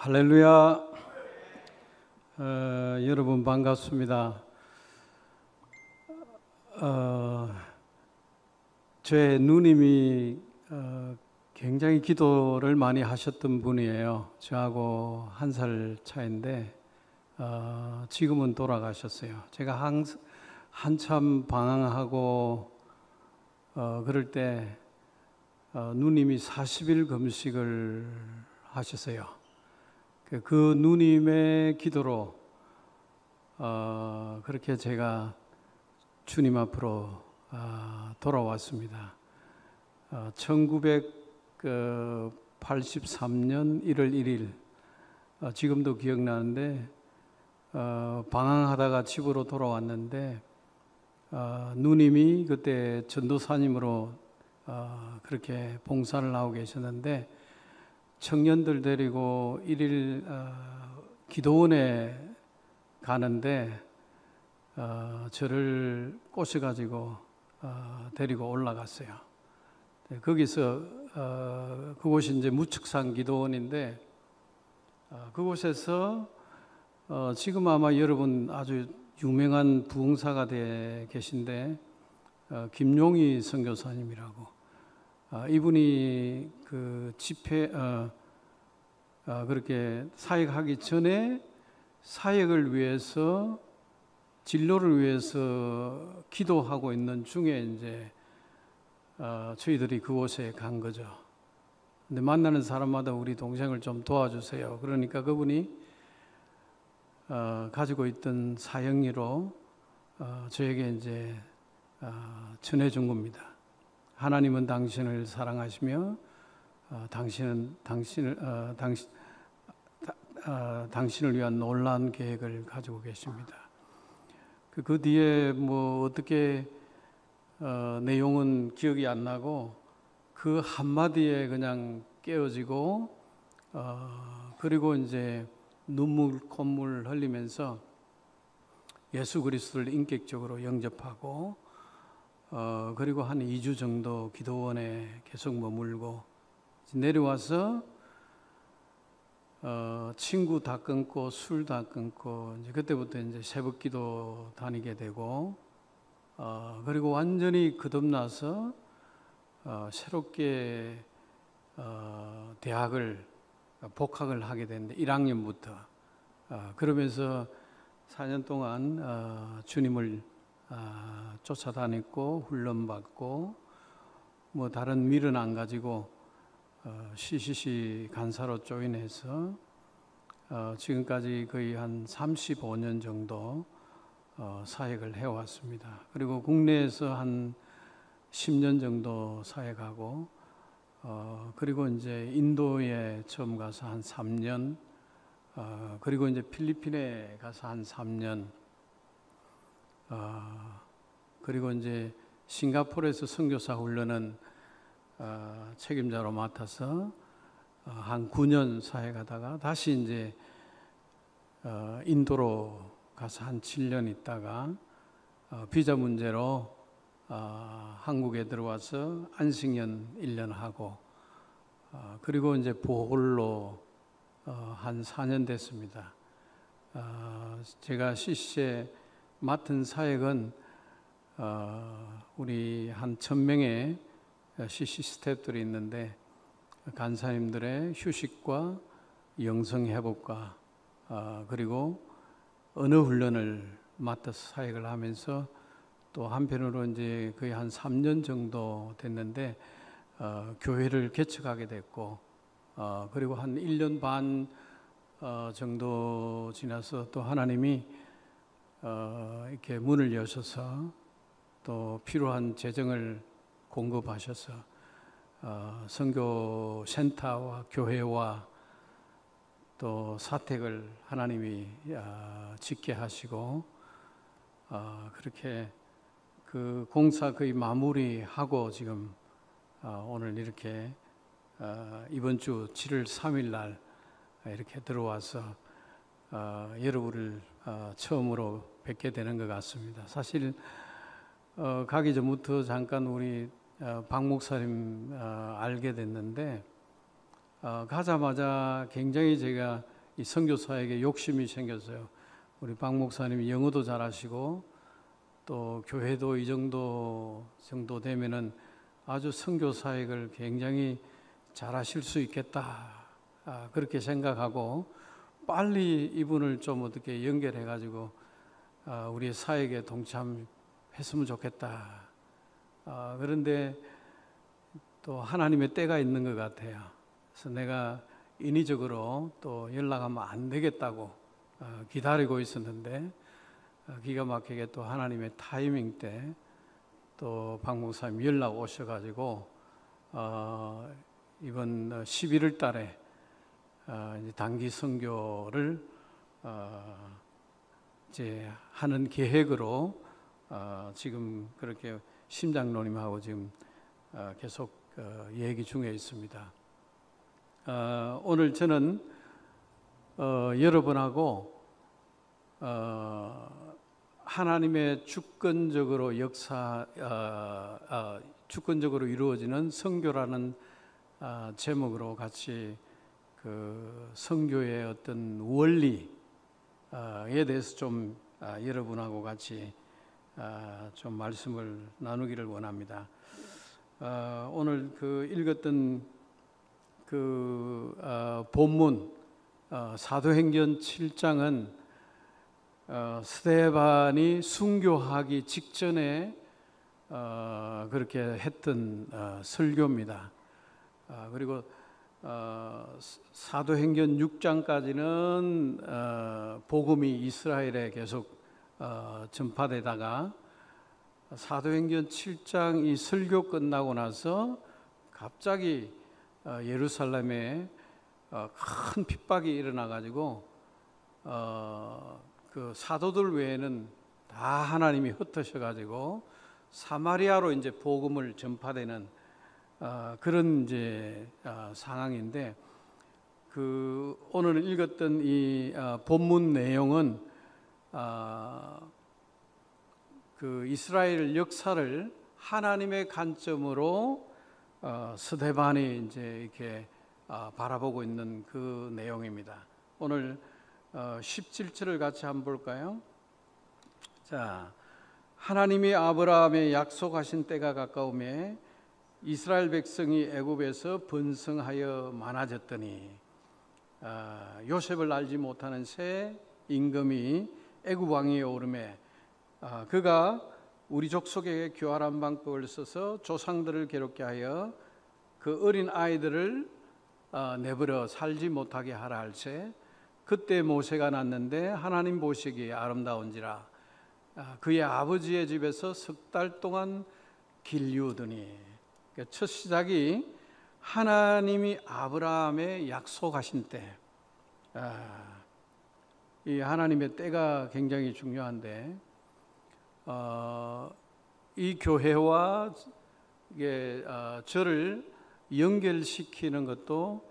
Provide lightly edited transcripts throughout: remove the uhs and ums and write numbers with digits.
할렐루야. 여러분 반갑습니다. 제 누님이 굉장히 기도를 많이 하셨던 분이에요. 저하고 한 살 차인데 지금은 돌아가셨어요. 제가 한참 방황하고 그럴 때 누님이 40일 금식을 하셨어요. 그 누님의 기도로 그렇게 제가 주님 앞으로 돌아왔습니다. 1983년 1월 1일 지금도 기억나는데 방황하다가 집으로 돌아왔는데 누님이 그때 전도사님으로 그렇게 봉사를 하고 계셨는데 청년들 데리고 1일 기도원에 가는데 저를 꼬셔가지고 데리고 올라갔어요. 거기서 그곳이 이제 무측산 기도원인데 그곳에서 지금 아마 여러분 아주 유명한 부흥사가 돼 계신데 김용희 선교사님이라고 이분이 그 집회 그렇게 사역하기 전에 사역을 위해서 진로를 위해서 기도하고 있는 중에 이제 저희들이 그곳에 간 거죠. 근데 만나는 사람마다 우리 동생을 좀 도와주세요. 그러니까 그분이 가지고 있던 사역리로 저에게 이제 전해준 겁니다. 하나님은 당신을 사랑하시며 당신을 위한 놀라운 계획을 가지고 계십니다. 그 뒤에 뭐 어떻게 내용은 기억이 안 나고 그 한마디에 그냥 깨어지고 그리고 이제 눈물 콧물 흘리면서 예수 그리스도를 인격적으로 영접하고 그리고 한 2주 정도 기도원에 계속 머물고 내려와서 친구 다 끊고 술 다 끊고 이제 그때부터 이제 새벽기도 다니게 되고 그리고 완전히 거듭나서 새롭게 대학을 복학을 하게 됐는데 1학년부터 그러면서 4년 동안 주님을 쫓아다녔고 훈련받고 뭐 다른 밀은 안 가지고 CCC 간사로 조인해서 지금까지 거의 한 35년 정도 사역을 해왔습니다. 그리고 국내에서 한 10년 정도 사역하고 그리고 이제 인도에 처음 가서 한 3년 그리고 이제 필리핀에 가서 한 3년 그리고 이제 싱가포르에서 선교사 훈련은 책임자로 맡아서 한 9년 사역하다가 다시 이제 인도로 가서 한 7년 있다가 비자 문제로 한국에 들어와서 안식년 1년 하고 그리고 이제 보홀로 한 4년 됐습니다. 제가 CC에 맡은 사역은 우리 한 1000명의 CC 스태프들이 있는데 간사님들의 휴식과 영성회복과 그리고 언어 훈련을 맡아서 사역을 하면서 또 한편으로 이제 거의 한 3년 정도 됐는데 교회를 개척하게 됐고 그리고 한 1년 반 정도 지나서 또 하나님이 이렇게 문을 여셔서 또 필요한 재정을 공급하셔서 선교 센터와 교회와 또 사택을 하나님이 짓게 하시고 그렇게 그 공사 거의 마무리하고 지금 오늘 이렇게 이번 주 7월 3일 날 이렇게 들어와서 여러분을 처음으로 뵙게 되는 것 같습니다. 사실 가기 전부터 잠깐 우리 박 목사님 알게 됐는데 가자마자 굉장히 제가 이 선교사에게 욕심이 생겼어요. 우리 박 목사님이 영어도 잘하시고 또 교회도 이 정도 되면은 아주 선교 사역을 굉장히 잘하실 수 있겠다, 그렇게 생각하고 빨리 이분을 좀 어떻게 연결해 가지고 우리의 사역에 동참했으면 좋겠다. 그런데 또 하나님의 때가 있는 것 같아요. 그래서 내가 인위적으로 또 연락하면 안 되겠다고 기다리고 있었는데 기가 막히게 또 하나님의 타이밍 때 또 박 목사님 연락 오셔가지고 이번 11월 달에 이제 단기 선교를 이제 하는 계획으로 지금 그렇게 심장로님하고 지금 계속 얘기 중에 있습니다. 오늘 저는 여러분하고 하나님의 주권적으로 주권적으로 이루어지는 선교라는 제목으로 같이 그 선교의 어떤 원리에 대해서 좀 여러분하고 같이 좀 말씀을 나누기를 원합니다. 오늘 그 읽었던 그 본문 사도행전 7장은 스데반이 순교하기 직전에 그렇게 했던 설교입니다. 그리고 사도행전 6장까지는 복음이 이스라엘에 계속 전파되다가 사도행전 7장 이 설교 끝나고 나서 갑자기 예루살렘에 큰 핍박이 일어나 가지고 그 사도들 외에는 다 하나님이 흩으셔 가지고 사마리아로 이제 복음을 전파되는 그런 이제 상황인데 그 오늘 읽었던 이 본문 내용은 그 이스라엘 역사를 하나님의 관점으로 스데반이 이제 이렇게 바라보고 있는 그 내용입니다. 오늘 17절을 같이 한번 볼까요? 자, 하나님이 아브라함에 약속하신 때가 가까우매 이스라엘 백성이 애굽에서 번성하여 많아졌더니 요셉을 알지 못하는 새 임금이 애굽 왕위에 오르매 그가 우리 족속에게 교활한 방법을 써서 조상들을 괴롭게 하여 그 어린 아이들을 내버려 살지 못하게 하라 할세 그때 모세가 났는데 하나님 보시기에 아름다운지라 그의 아버지의 집에서 석 달 동안 길리우더니 첫 시작이 하나님이 아브라함에 약속하신 때, 이 하나님의 때가 굉장히 중요한데 이 교회와 이게 저를 연결시키는 것도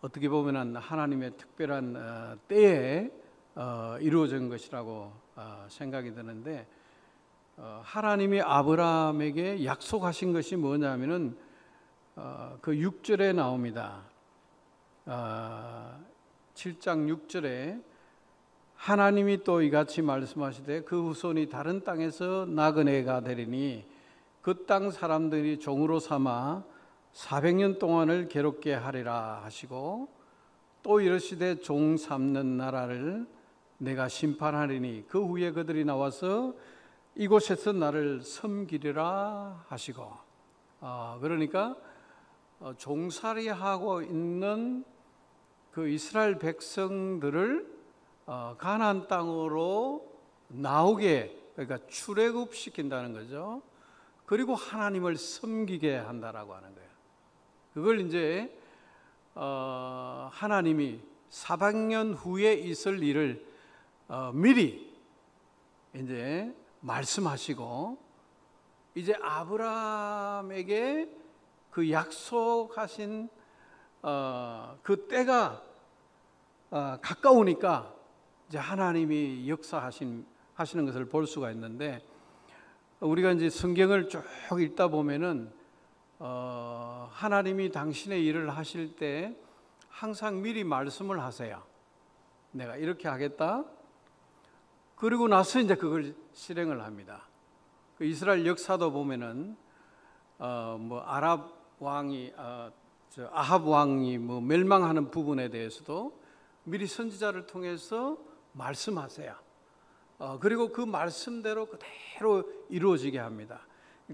어떻게 보면 하나님의 특별한 때에 이루어진 것이라고 생각이 드는데 하나님이 아브라함에게 약속하신 것이 뭐냐면은 그 6절에 나옵니다. 7장 6절에 하나님이 또 이같이 말씀하시되 그 후손이 다른 땅에서 나그네가 되리니 그 땅 사람들이 종으로 삼아 400년 동안을 괴롭게 하리라 하시고 또 이르시되 종 삼는 나라를 내가 심판하리니 그 후에 그들이 나와서 이곳에서 나를 섬기리라 하시고 그러니까 종살이하고 있는 그 이스라엘 백성들을 가나안 땅으로 나오게 그러니까 출애굽시킨다는 거죠. 그리고 하나님을 섬기게 한다라고 하는 거예요. 그걸 이제 하나님이 400년 후에 있을 일을 미리 이제 말씀하시고 이제 아브라함에게 그 약속하신 그 때가 가까우니까 이제 하나님이 역사하시는 것을 볼 수가 있는데 우리가 이제 성경을 쭉 읽다 보면은 하나님이 당신의 일을 하실 때 항상 미리 말씀을 하세요. 내가 이렇게 하겠다. 그리고 나서 이제 그걸 실행을 합니다. 그 이스라엘 역사도 보면은 아랍 왕이 아합 왕이 멸망하는 부분에 대해서도 미리 선지자를 통해서 말씀하세요. 그리고 그 말씀대로 그대로 이루어지게 합니다.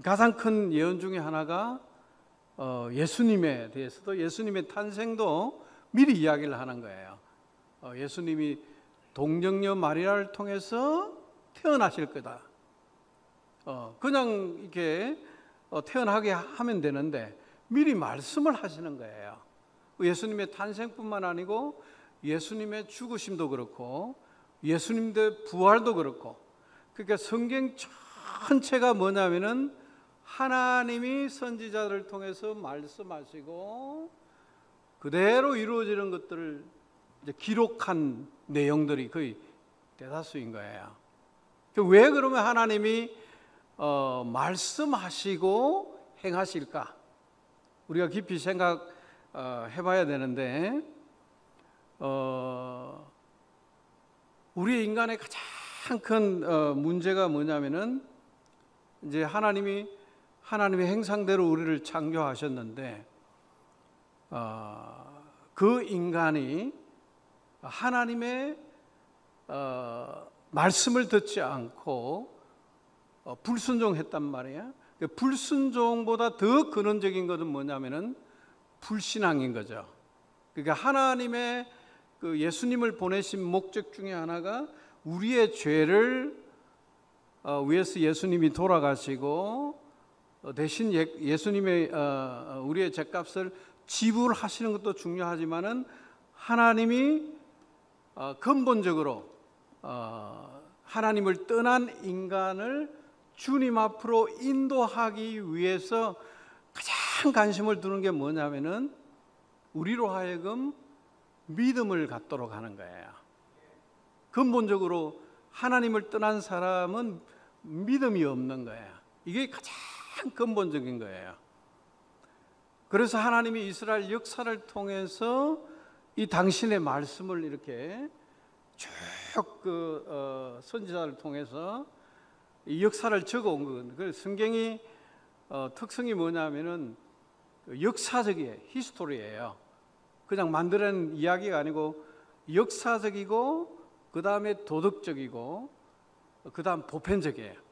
가장 큰 예언 중에 하나가 예수님에 대해서도 예수님의 탄생도 미리 이야기를 하는 거예요. 예수님이 동정녀 마리아를 통해서 태어나실 거다. 그냥 이렇게 태어나게 하면 되는데 미리 말씀을 하시는 거예요. 예수님의 탄생뿐만 아니고 예수님의 죽으심도 그렇고 예수님의 부활도 그렇고, 그러니까 성경 전체가 뭐냐면은 하나님이 선지자들을 통해서 말씀하시고 그대로 이루어지는 것들을 이제 기록한 내용들이 거의 대다수인 거예요. 왜 그러면 하나님이 말씀하시고 행하실까? 우리가 깊이 생각해봐야 되는데, 우리 인간의 가장 큰 문제가 뭐냐면은 이제 하나님의 형상대로 우리를 창조하셨는데, 그 인간이 하나님의 말씀을 듣지 않고 불순종했단 말이에요. 불순종보다 더 근원적인 것은 뭐냐면은 불신앙인 거죠. 그러니까 하나님의 그 예수님을 보내신 목적 중에 하나가 우리의 죄를 위해서 예수님이 돌아가시고 대신 예수님의 우리의 죄값을 지불하시는 것도 중요하지만은 하나님이 근본적으로 하나님을 떠난 인간을 주님 앞으로 인도하기 위해서 가장 관심을 두는 게 뭐냐면은 우리로 하여금 믿음을 갖도록 하는 거예요. 근본적으로 하나님을 떠난 사람은 믿음이 없는 거예요. 이게 가장 근본적인 거예요. 그래서 하나님이 이스라엘 역사를 통해서 이 당신의 말씀을 이렇게 쭉 선지자를 통해서 이 역사를 적어온 거거든요. 그래서 성경이 특성이 뭐냐면은 역사적이에요. 히스토리예요. 그냥 만들어낸 이야기가 아니고 역사적이고 그 다음에 도덕적이고 그 다음 보편적이에요.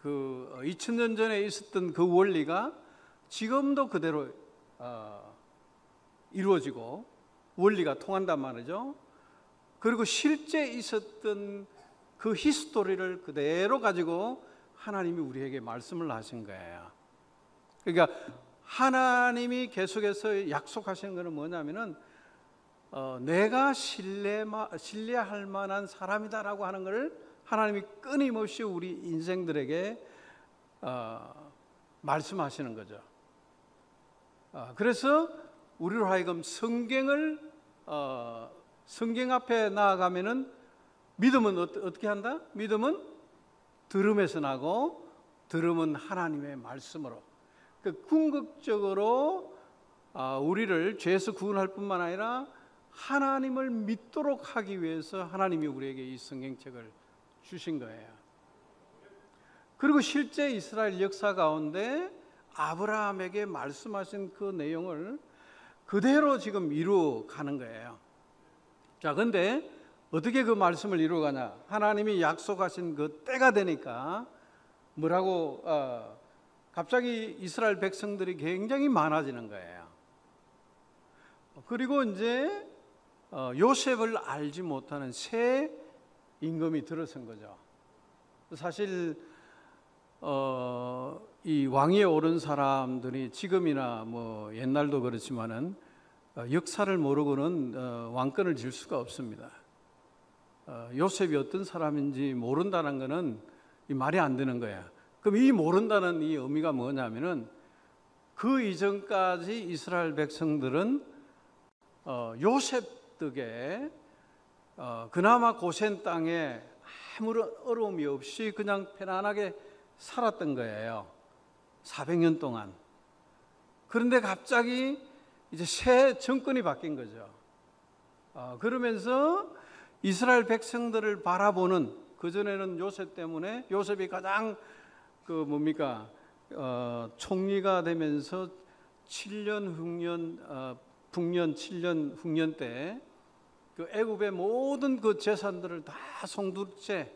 2000년 전에 있었던 그 원리가 지금도 그대로 이루어지고 원리가 통한단 말이죠. 그리고 실제 있었던 그 히스토리를 그대로 가지고 하나님이 우리에게 말씀을 하신 거예요. 그러니까 하나님이 계속해서 약속하시는 것은 뭐냐면은 내가 신뢰할 만한 사람이다라고 하는 것을 하나님이 끊임없이 우리 인생들에게 말씀하시는 거죠. 그래서 우리로 하여금 성경 앞에 나아가면은 믿음은 어떻게 한다? 믿음은 들음에서 나고 들음은 하나님의 말씀으로. 궁극적으로 우리를 죄에서 구원할 뿐만 아니라 하나님을 믿도록 하기 위해서 하나님이 우리에게 이 성경책을 주신 거예요. 그리고 실제 이스라엘 역사 가운데 아브라함에게 말씀하신 그 내용을 그대로 지금 이루어가는 거예요. 자, 근데 어떻게 그 말씀을 이루어가냐? 하나님이 약속하신 그 때가 되니까 뭐라고 갑자기 이스라엘 백성들이 굉장히 많아지는 거예요. 그리고 이제 요셉을 알지 못하는 새 임금이 들어선 거죠. 사실 이 왕위에 오른 사람들이 지금이나 뭐 옛날도 그렇지만은 역사를 모르고는 왕권을 질 수가 없습니다. 요셉이 어떤 사람인지 모른다는 것은 말이 안 되는 거야. 그럼 이 모른다는 이 의미가 뭐냐면은 그 이전까지 이스라엘 백성들은 요셉 덕에 그나마 고센 땅에 아무런 어려움이 없이 그냥 편안하게 살았던 거예요. 400년 동안. 그런데 갑자기 이제 새 정권이 바뀐 거죠. 그러면서 이스라엘 백성들을 바라보는, 그전에는 요셉 때문에 요셉이 가장 총리가 되면서 7년 흉년, 북년 7년 흉년 때 그 애굽의 모든 그 재산들을 다 송두째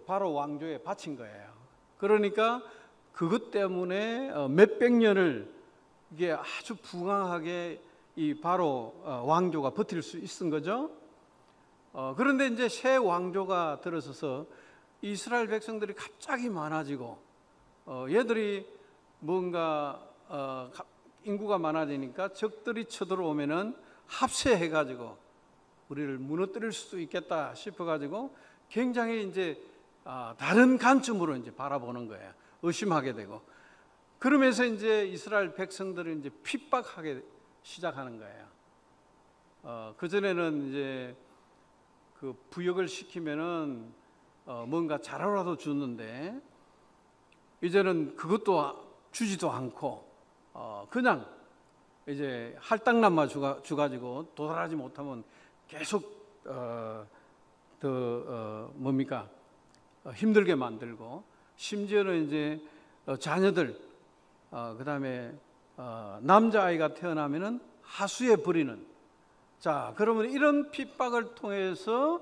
바로 왕조에 바친 거예요. 그러니까 그것 때문에 몇백 년을 이게 아주 부강하게 이 바로 왕조가 버틸 수 있은 거죠. 그런데 이제 새 왕조가 들어서서 이스라엘 백성들이 갑자기 많아지고 얘들이 뭔가 인구가 많아지니까 적들이 쳐들어오면은 합세해가지고 우리를 무너뜨릴 수도 있겠다 싶어가지고 굉장히 이제 다른 관점으로 이제 바라보는 거예요. 의심하게 되고, 그러면서 이제 이스라엘 백성들을 이제 핍박하게 시작하는 거예요. 그 전에는 이제 그 부역을 시키면은 뭔가 자료라도 주는데 이제는 그것도 주지도 않고 그냥 이제 할당량만 주가지고 도달하지 못하면 계속 힘들게 만들고, 심지어는 이제 자녀들 그다음에 남자아이가 태어나면은 하수에 버리는. 자, 그러면 이런 핍박을 통해서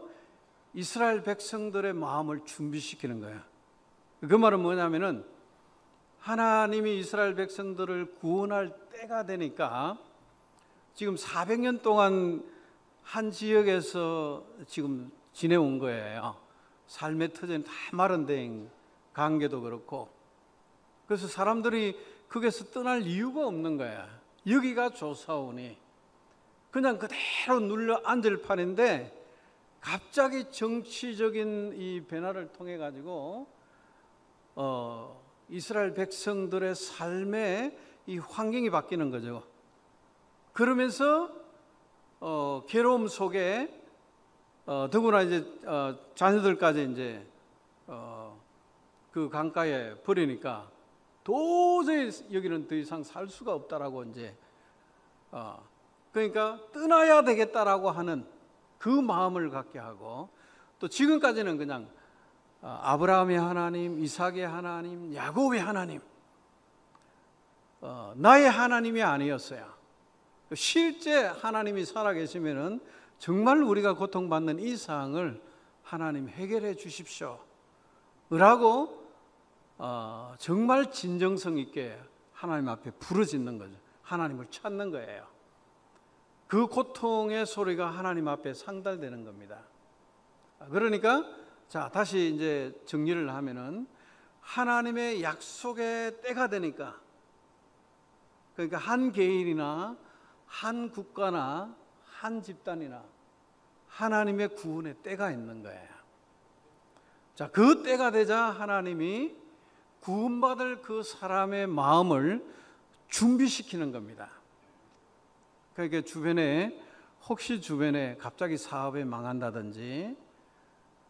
이스라엘 백성들의 마음을 준비시키는 거예요. 그 말은 뭐냐면은 하나님이 이스라엘 백성들을 구원할 때가 되니까 지금 400년 동안 한 지역에서 지금 지내온 거예요. 삶의 터전이 다 마른데, 관계도 그렇고. 그래서 사람들이 거기서 떠날 이유가 없는 거야. 여기가 좋사오니 그냥 그대로 눌러 앉을 판인데, 갑자기 정치적인 이 변화를 통해 가지고 이스라엘 백성들의 삶의 이 환경이 바뀌는 거죠. 그러면서 괴로움 속에 더구나 이제 자녀들까지 이제 그 강가에 버리니까 도저히 여기는 더 이상 살 수가 없다라고 이제 그러니까 떠나야 되겠다라고 하는 그 마음을 갖게 하고, 또 지금까지는 그냥 아브라함의 하나님, 이삭의 하나님, 야곱의 하나님, 나의 하나님이 아니었어요. 실제 하나님이 살아계시면은 정말 우리가 고통받는 이 사항을 하나님 해결해 주십시오 라고 정말 진정성 있게 하나님 앞에 부르짖는 거죠. 하나님을 찾는 거예요. 그 고통의 소리가 하나님 앞에 상달되는 겁니다. 그러니까 자, 다시 이제 정리를 하면은 하나님의 약속의 때가 되니까, 그러니까 한 개인이나 한 국가나 한 집단이나 하나님의 구원의 때가 있는 거예요. 자, 그 때가 되자 하나님이 구원받을 그 사람의 마음을 준비시키는 겁니다. 그러니까 혹시 주변에 갑자기 사업에 망한다든지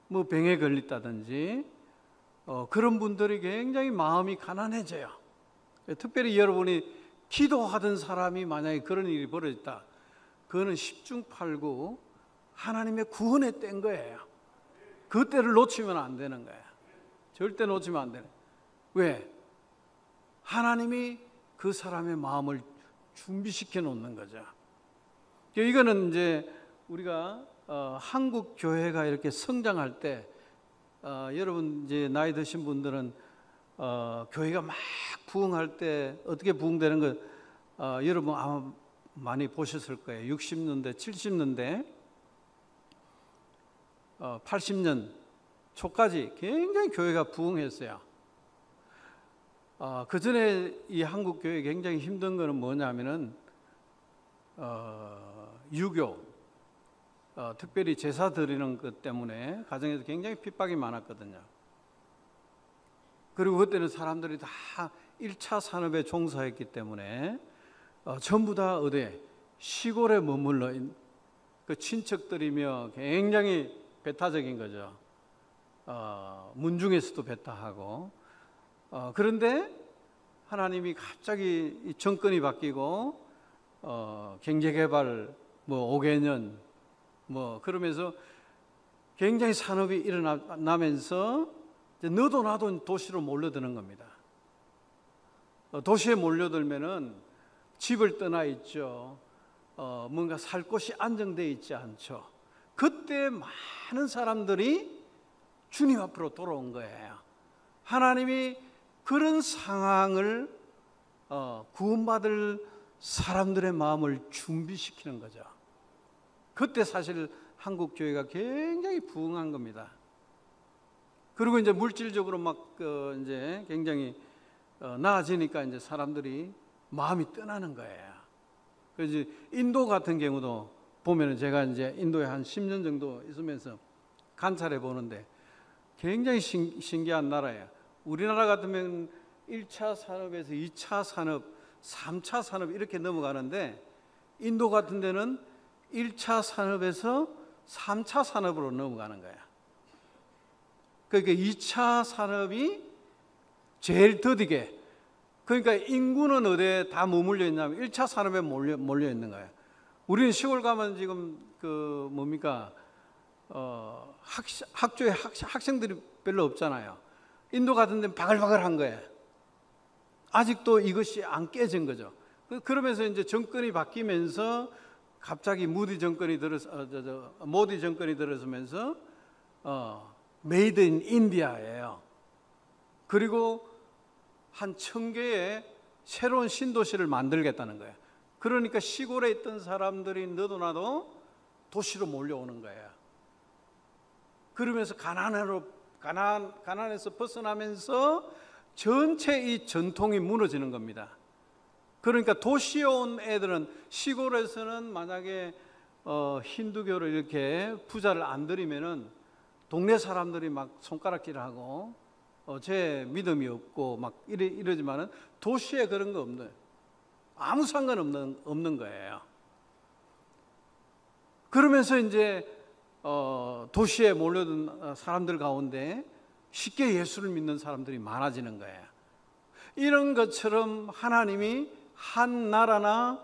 뭐 병에 걸렸다든지 그런 분들이 굉장히 마음이 가난해져요. 특별히 여러분이 기도하던 사람이 만약에 그런 일이 벌어졌다, 그거는 10중 8구 하나님의 구원의 때인 거예요. 그 때를 놓치면 안 되는 거예요. 절대 놓치면 안 되는. 왜? 하나님이 그 사람의 마음을 준비시켜 놓는 거죠. 이거는 이제 우리가 한국 교회가 이렇게 성장할 때 여러분 이제 나이 드신 분들은 교회가 막 부흥할 때 어떻게 부흥되는 거 여러분 아마 많이 보셨을 거예요. 60년대, 70년대, 80년 초까지 굉장히 교회가 부흥했어요. 그 전에 이 한국 교회 굉장히 힘든 거는 뭐냐면은 유교, 특별히 제사 드리는 것 때문에 가정에서 굉장히 핍박이 많았거든요. 그리고 그때는 사람들이 다 1차 산업에 종사했기 때문에 전부 다 어디에 시골에 머물러 그 친척들이며 굉장히 배타적인 거죠. 문중에서도 배타하고. 그런데 하나님이 갑자기 이 정권이 바뀌고 경제개발 뭐 5개년 뭐 그러면서 굉장히 산업이 일어나면서 이제 너도 나도 도시로 몰려드는 겁니다. 도시에 몰려들면은 집을 떠나 있죠. 뭔가 살 곳이 안정되어 있지 않죠. 그때 많은 사람들이 주님 앞으로 돌아온 거예요. 하나님이 그런 상황을 구원받을 사람들의 마음을 준비시키는 거죠. 그때 사실 한국 교회가 굉장히 부흥한 겁니다. 그리고 이제 물질적으로 막 이제 굉장히 나아지니까 이제 사람들이 마음이 떠나는 거예요. 그래서 인도 같은 경우도 보면은 제가 이제 인도에 한 10년 정도 있으면서 관찰해 보는데 굉장히 신기한 나라예요. 우리나라 같으면 1차 산업에서 2차 산업, 3차 산업 이렇게 넘어가는데 인도 같은 데는 1차 산업에서 3차 산업으로 넘어가는 거야. 그러니까 2차 산업이 제일 더디게, 그러니까 인구는 어디에 다 머물러 있냐면 1차 산업에 몰려 있는 거예요. 우리는 시골 가면 지금 그 뭡니까 학교에 학생들이 별로 없잖아요. 인도 같은 데는 바글바글한 거예요. 아직도 이것이 안 깨진 거죠. 그러면서 이제 정권이 바뀌면서 갑자기 모디 정권이 들어서면서 메이드 인 인디아예요. 그리고 한 1000개의 새로운 신도시를 만들겠다는 거예요. 그러니까 시골에 있던 사람들이 너도 나도 도시로 몰려오는 거예요. 그러면서 가난에서 벗어나면서 전체 이 전통이 무너지는 겁니다. 그러니까 도시에 온 애들은, 시골에서는 만약에 힌두교를 이렇게 부자를 안 들이면은 동네 사람들이 막 손가락질하고 제 믿음이 없고 막 이러지만은 도시에 그런 거 없는, 아무 상관없는 거예요. 그러면서 이제 도시에 몰려든 사람들 가운데 쉽게 예수를 믿는 사람들이 많아지는 거예요. 이런 것처럼 하나님이 한 나라나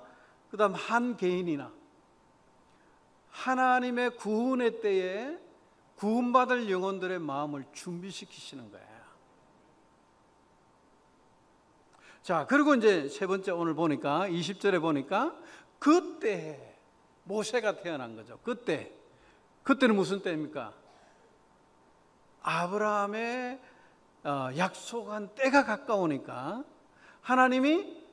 그다음 한 개인이나 하나님의 구원의 때에 구원받을 영혼들의 마음을 준비시키시는 거예요. 자, 그리고 이제 세 번째 오늘 보니까 20절에 보니까 그때 모세가 태어난 거죠. 그때는 무슨 때입니까? 아브라함의 약속한 때가 가까우니까 하나님이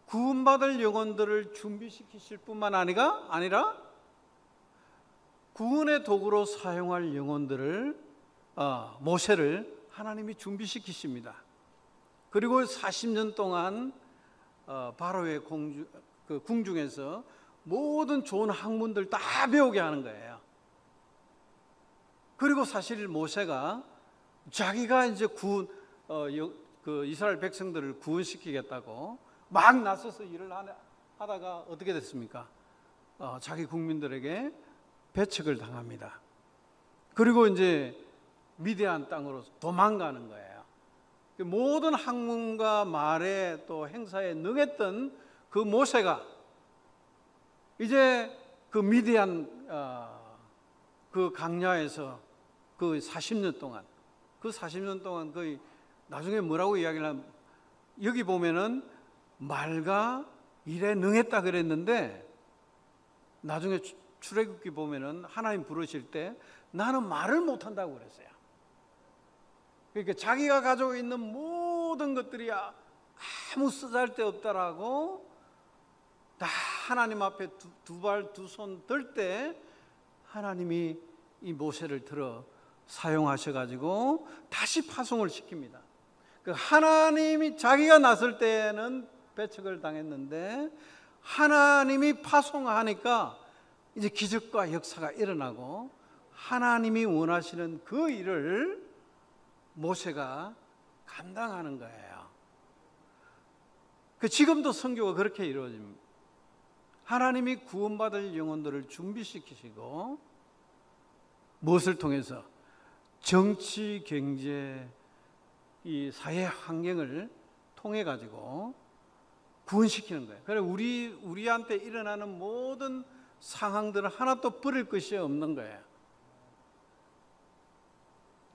구원받을 영혼들을 준비시키실 뿐만 아니라 구원의 도구로 사용할 영혼들을 모세를 하나님이 준비시키십니다. 그리고 40년 동안 바로의 궁중에서 모든 좋은 학문들 다 배우게 하는 거예요. 그리고 사실 모세가 자기가 이제 그 이스라엘 백성들을 구원시키겠다고 막 나서서 일을 하다가 어떻게 됐습니까? 자기 국민들에게 배척을 당합니다. 그리고 이제 미디안 땅으로 도망가는 거예요. 모든 학문과 말에 또 행사에 능했던 그 모세가 이제 그 미디안 그 강야에서 그 40년 동안 거의 나중에 뭐라고 이야기를 하면, 여기 보면은 말과 일에 능했다 그랬는데 나중에 출애굽기 보면은 하나님 부르실 때 나는 말을 못한다고 그랬어요. 그러니까 자기가 가지고 있는 모든 것들이 아무 쓰잘데없다라고 다 하나님 앞에 두 발 두 손 들 때 하나님이 이 모세를 들어 사용하셔가지고 다시 파송을 시킵니다. 그 하나님이 자기가 나설 때는 배척을 당했는데 하나님이 파송하니까 이제 기적과 역사가 일어나고 하나님이 원하시는 그 일을 모세가 감당하는 거예요. 지금도 선교가 그렇게 이루어집니다. 하나님이 구원받을 영혼들을 준비시키시고 무엇을 통해서? 정치, 경제, 이 사회 환경을 통해 가지고 구원시키는 거예요. 그래서 우리한테 일어나는 모든 상황들은 하나도 버릴 것이 없는 거예요.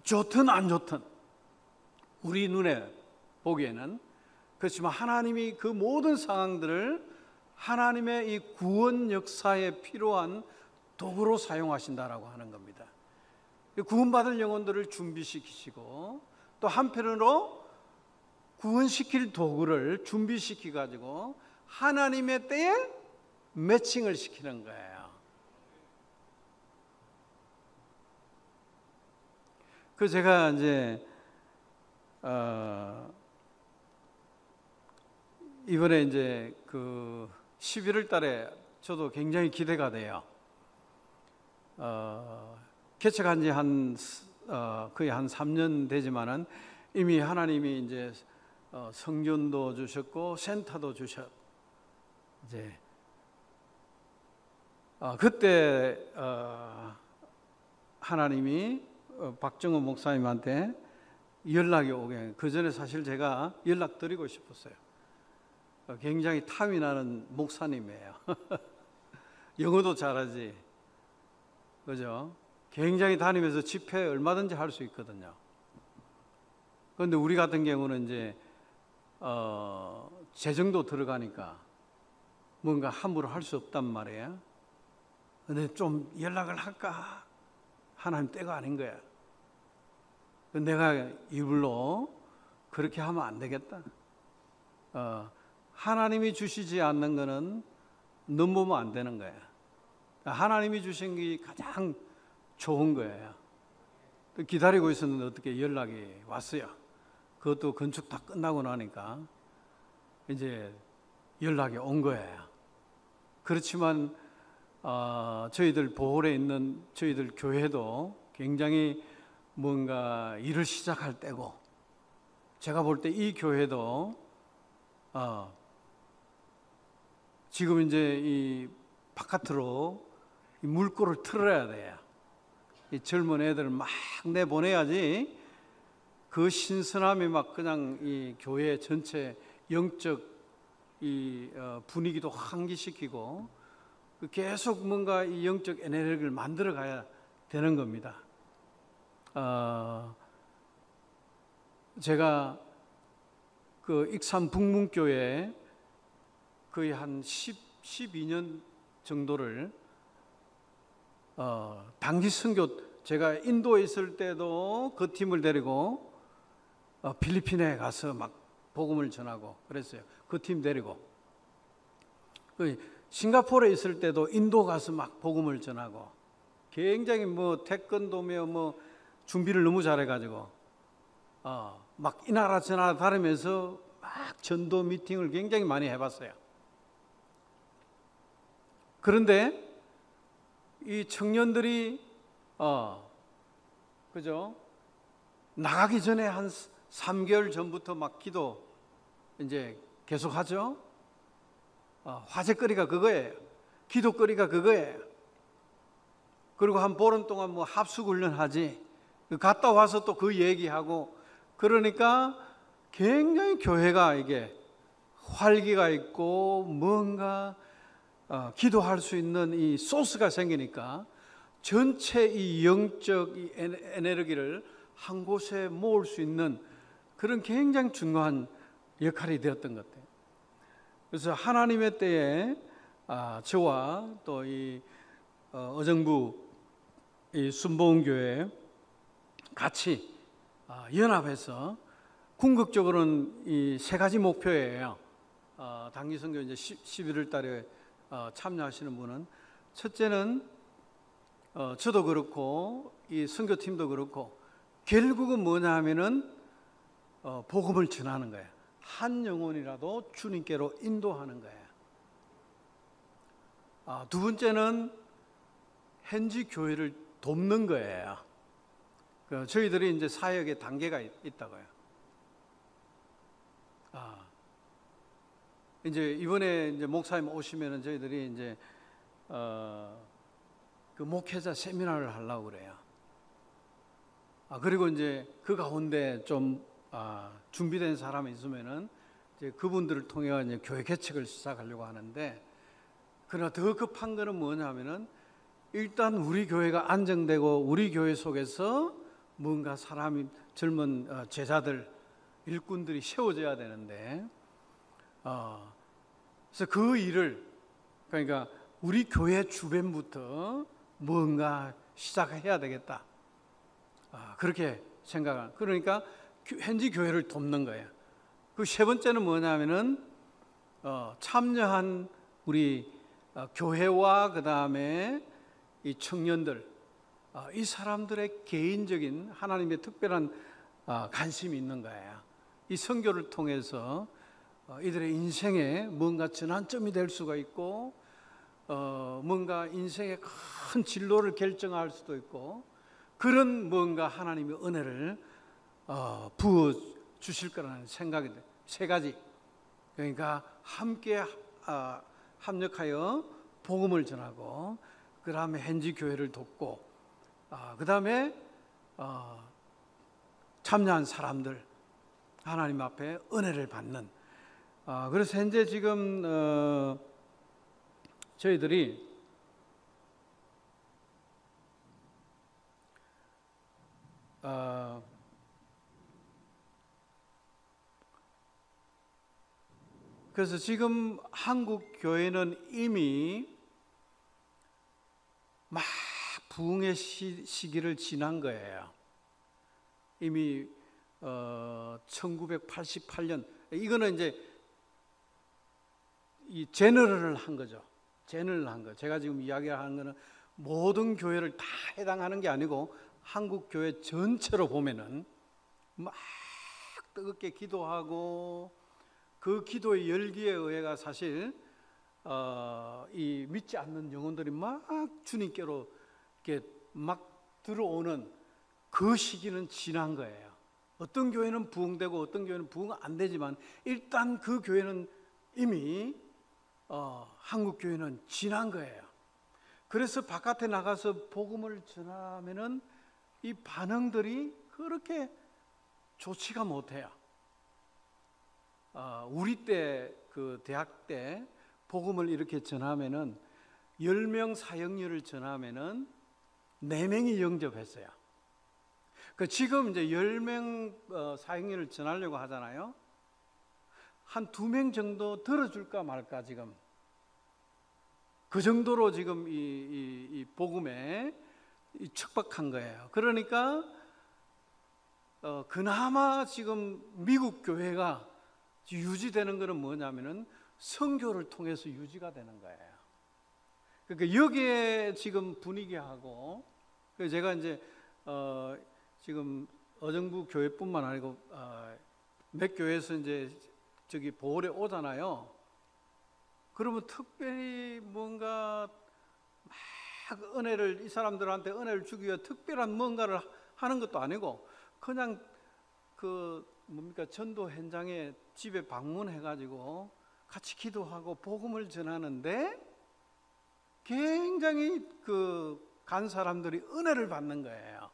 좋든 안 좋든 우리 눈에 보기에는. 그렇지만 하나님이 그 모든 상황들을 하나님의 이 구원 역사에 필요한 도구로 사용하신다라고 하는 겁니다. 구원받을 영혼들을 준비시키시고 또 한편으로 구원시킬 도구를 준비시키 가지고 하나님의 때에 매칭을 시키는 거예요. 그 제가 이제 이번에 이제 그 11월 달에 저도 굉장히 기대가 돼요. 개척한 지 거의 한 3년 되지만은 이미 하나님이 이제 성전도 주셨고 센터도 주셨. 이제 그때 하나님이 박정호 목사님한테 연락이 오게. 그 전에 사실 제가 연락 드리고 싶었어요. 굉장히 탐이 나는 목사님이에요. 영어도 잘하지, 그죠? 굉장히 다니면서 집회 얼마든지 할 수 있거든요. 그런데 우리 같은 경우는 이제 재정도 들어가니까 뭔가 함부로 할 수 없단 말이에요. 근데 좀 연락을 할까? 하나님 때가 아닌 거야. 내가 이불로 그렇게 하면 안 되겠다. 하나님이 주시지 않는 거는 넘보면 안 되는 거야. 하나님이 주신 게 가장 좋은 거예요. 기다리고 있었는데 어떻게 연락이 왔어요. 그것도 건축 다 끝나고 나니까 이제 연락이 온 거예요. 그렇지만 저희들 보홀에 있는 저희들 교회도 굉장히 뭔가 일을 시작할 때고, 제가 볼 때 이 교회도 지금 이제 이 바깥으로 이 물꼬를 틀어야 돼요. 이 젊은 애들을 막 내보내야지 그 신선함이 막 그냥 이 교회 전체 영적 이 분위기도 환기시키고 계속 뭔가 이 영적 에너지를 만들어 가야 되는 겁니다. 제가 그 익산 북문교회 거의 한 12년 정도를 단기 선교, 제가 인도에 있을 때도 그 팀을 데리고 필리핀에 가서 막 복음을 전하고 그랬어요. 그 팀 데리고. 싱가포르에 있을 때도 인도 가서 막 복음을 전하고, 굉장히 뭐 태권도며 뭐 준비를 너무 잘해가지고 막 이 나라 저 나라 다니면서 막 전도 미팅을 굉장히 많이 해봤어요. 그런데 이 청년들이 그죠? 나가기 전에 한 3개월 전부터 막 기도 이제 계속하죠. 화제거리가 그거예요. 기도거리가 그거예요. 그리고 한 보름 동안 뭐 합숙훈련 하지. 갔다 와서 또 그 얘기하고, 그러니까 굉장히 교회가 이게 활기가 있고 뭔가 기도할 수 있는 이 소스가 생기니까 전체 이 영적 이 에너지를 한 곳에 모을 수 있는 그런 굉장히 중요한 역할이 되었던 것 같아요. 그래서 하나님의 때에 저와 또 이 어정부 이 순복음교회 같이 연합해서 궁극적으로는 이 세 가지 목표예요. 단기 선교 이제 11월 달에 참여하시는 분은, 첫째는 저도 그렇고 이 선교팀도 그렇고 결국은 뭐냐 하면은 복음을 전하는 거예요. 한 영혼이라도 주님께로 인도하는 거예요. 두 번째는 현지 교회를 돕는 거예요. 저희들이 이제 사역의 단계가 있다고요. 이제 이번에 이제 목사님 오시면은 저희들이 이제 그 목회자 세미나를 하려고 그래요. 그리고 이제 그 가운데 좀 준비된 사람이 있으면은 이제 그분들을 통해 이제 교회 개척을 시작하려고 하는데, 그러나 더 급한 거는 뭐냐면은 일단 우리 교회가 안정되고 우리 교회 속에서 뭔가 사람이 젊은 제자들 일꾼들이 세워져야 되는데, 그래서 그 일을, 그러니까 우리 교회 주변부터 뭔가 시작해야 되겠다, 그렇게 생각을. 그러니까 현지 교회를 돕는 거예요. 그 세 번째는 뭐냐면은 참여한 우리 교회와 그 다음에 이 청년들, 이 사람들의 개인적인 하나님의 특별한 관심이 있는 거예요. 이 선교를 통해서 이들의 인생에 뭔가 전환점이 될 수가 있고, 뭔가 인생의 큰 진로를 결정할 수도 있고, 그런 뭔가 하나님의 은혜를 부어 주실 거라는 생각이 돼요. 세 가지. 그러니까 함께 합력하여 복음을 전하고, 그 다음에 현지 교회를 돕고, 그 다음에 참여한 사람들 하나님 앞에 은혜를 받는. 그래서 현재 지금 저희들이 그래서 지금 한국 교회는 이미 막 부흥의 시기를 지난 거예요. 이미 1988년, 이거는 이제 이 제너럴을 한 거죠. 제너럴 한 거. 제가 지금 이야기하는 거는 모든 교회를 다 해당하는 게 아니고 한국 교회 전체로 보면은 막 뜨겁게 기도하고, 그 기도의 열기에 의해가 사실 이 믿지 않는 영혼들이 막 주님께로 이렇게 막 들어오는 그 시기는 지난 거예요. 어떤 교회는 부흥되고 어떤 교회는 부흥 안 되지만 일단 그 교회는 이미 한국 교회는 지난 거예요. 그래서 바깥에 나가서 복음을 전하면은 이 반응들이 그렇게 좋지가 못해요. 우리 때 그 대학 때 복음을 이렇게 전하면은 10명 사역률을 전하면은 4명이 영접했어요. 그 지금 이제 10명 사역률을 전하려고 하잖아요. 한 2명 정도 들어줄까 말까 지금. 그 정도로 지금 이 복음에 척박한 거예요. 그러니까 그나마 지금 미국 교회가 유지되는 것은 뭐냐면은 선교를 통해서 유지가 되는 거예요. 그러니까 여기에 지금 분위기하고, 제가 이제 지금 어정부 교회뿐만 아니고 몇 교회에서 이제 저기 보홀에 오잖아요. 그러면 특별히 뭔가 막 은혜를, 이 사람들한테 은혜를 주기 위해 특별한 뭔가를 하는 것도 아니고, 그냥 전도 현장에 집에 방문해가지고 같이 기도하고 복음을 전하는데 굉장히 간 사람들이 은혜를 받는 거예요.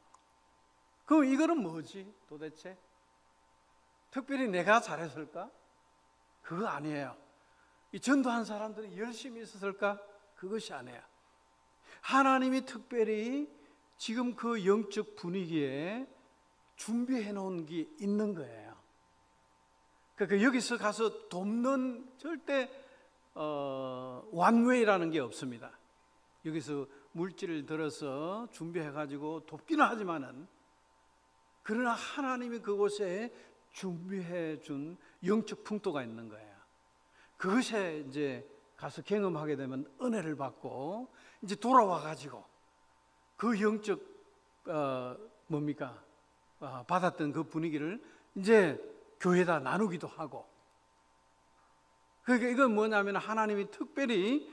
그럼 이거는 뭐지 도대체? 특별히 내가 잘했을까? 그거 아니에요. 이 전도한 사람들이 열심히 있었을까? 그것이 아니에요. 하나님이 특별히 지금 그 영적 분위기에 준비해 놓은 게 있는 거예요. 그러니까 여기서 가서 돕는 절대 완웨이라는 게 없습니다. 여기서 물질을 들어서 준비해 가지고 돕기는 하지만은, 그러나 하나님이 그곳에 준비해 준 영적 풍토가 있는 거예요. 그것에 이제 가서 경험하게 되면 은혜를 받고, 이제 돌아와 가지고 그 영적 받았던 그 분위기를 이제 교회에다 나누기도 하고. 그러니까 이건 뭐냐면 하나님이 특별히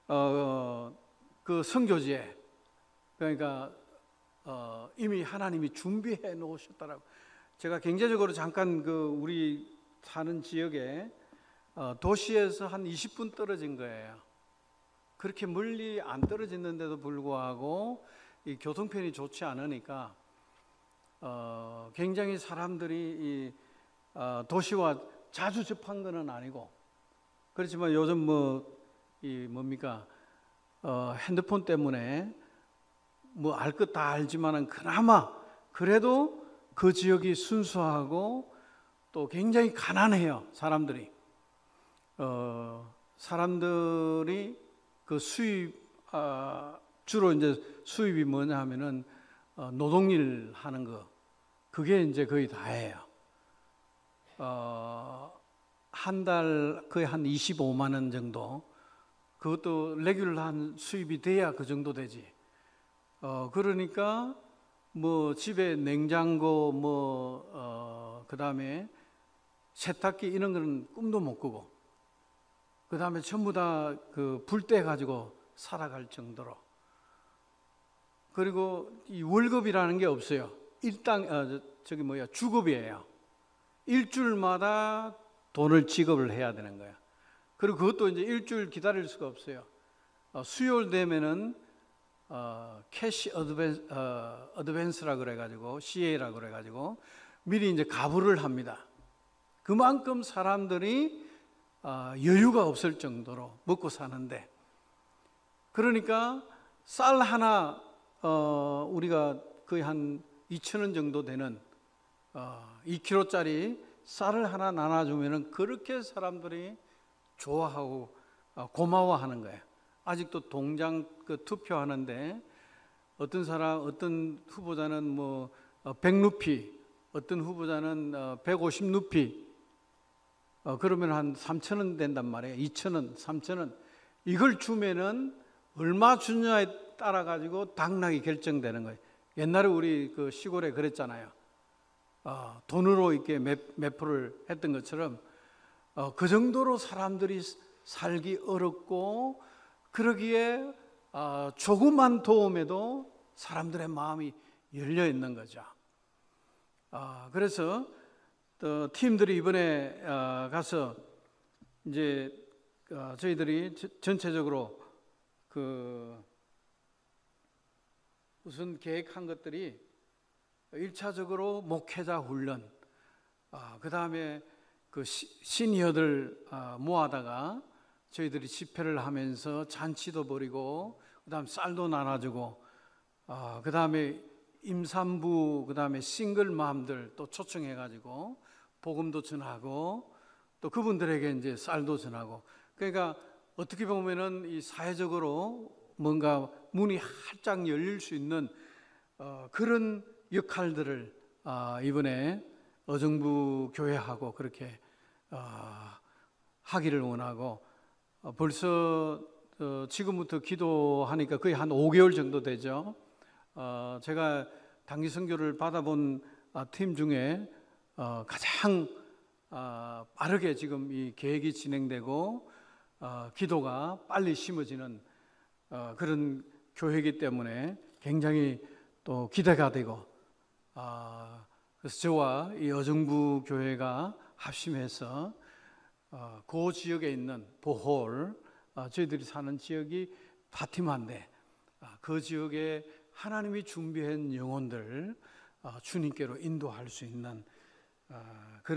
그 선교지에, 그러니까 이미 하나님이 준비해 놓으셨다라고. 제가 경제적으로 잠깐 우리 사는 지역에 도시에서 한 20분 떨어진 거예요. 그렇게 멀리 안 떨어졌는데도 불구하고 이 교통편이 좋지 않으니까 굉장히 사람들이 이 도시와 자주 접한 거는 아니고, 그렇지만 요즘 뭡니까 핸드폰 때문에 알 것 다 알지만은 그나마 그래도 그 지역이 순수하고 또 굉장히 가난해요. 사람들이 그 수입 주로 이제 수입이 뭐냐 하면은 노동일 하는 거, 그게 이제 거의 다예요. 한 달 거의 한 25만 원 정도, 그것도 레귤러한 수입이 돼야 그 정도 되지. 그러니까 집에 냉장고 그다음에 세탁기 이런 거는 꿈도 못 꾸고, 그다음에 전부 다 그 불 떼 가지고 살아갈 정도로. 그리고 이 월급이라는 게 없어요. 주급이에요. 일주일마다 돈을 지급을 해야 되는 거예요. 그리고 그것도 이제 일주일 기다릴 수가 없어요. 수요일 되면은 캐시 어드밴스라 그래가지고 CA라 그래가지고 미리 이제 가불을 합니다. 그만큼 사람들이 여유가 없을 정도로 먹고 사는데, 그러니까 쌀 하나 우리가 거의 한 2,000원 정도 되는 2kg짜리 쌀을 하나 나눠주면은 그렇게 사람들이 좋아하고 고마워하는 거예요. 아직도 동장 투표하는데 어떤 후보자는 100루피, 어떤 후보자는 150루피, 그러면 한 3,000원 된단 말이에요. 2,000원, 3,000원. 이걸 주면은 얼마 주냐에 따라 가지고 당락이 결정되는 거예요. 옛날에 우리 그 시골에 그랬잖아요. 돈으로 이렇게 매표를 했던 것처럼 그 정도로 사람들이 살기 어렵고, 그러기에 조그만 도움에도 사람들의 마음이 열려 있는 거죠. 그래서 팀들이 이번에 가서 이제 저희들이 전체적으로 우선 계획한 것들이 1차적으로 목회자 훈련, 그 다음에 시니어들 모아다가 저희들이 집회를 하면서 잔치도 벌이고, 그 다음 쌀도 나눠주고, 그 다음에 임산부, 그 다음에 싱글맘들 또 초청해가지고 복음도 전하고, 또 그분들에게 이제 쌀도 전하고. 그러니까 어떻게 보면은 이 사회적으로 뭔가 문이 활짝 열릴 수 있는 그런 역할들을 이번에 어정부 교회하고 그렇게 하기를 원하고, 벌써 지금부터 기도하니까 거의 한 5개월 정도 되죠. 제가 단기 선교를 받아본 팀 중에 가장 빠르게 지금 이 계획이 진행되고 기도가 빨리 심어지는 그런 교회이기 때문에 굉장히 또 기대가 되고, 그래서 저와 이 어정부 교회가 합심해서 그 지역에 있는 보홀, 저희들이 사는 지역이 파티마인데 그 지역에 하나님이 준비한 영혼들 주님께로 인도할 수 있는 그런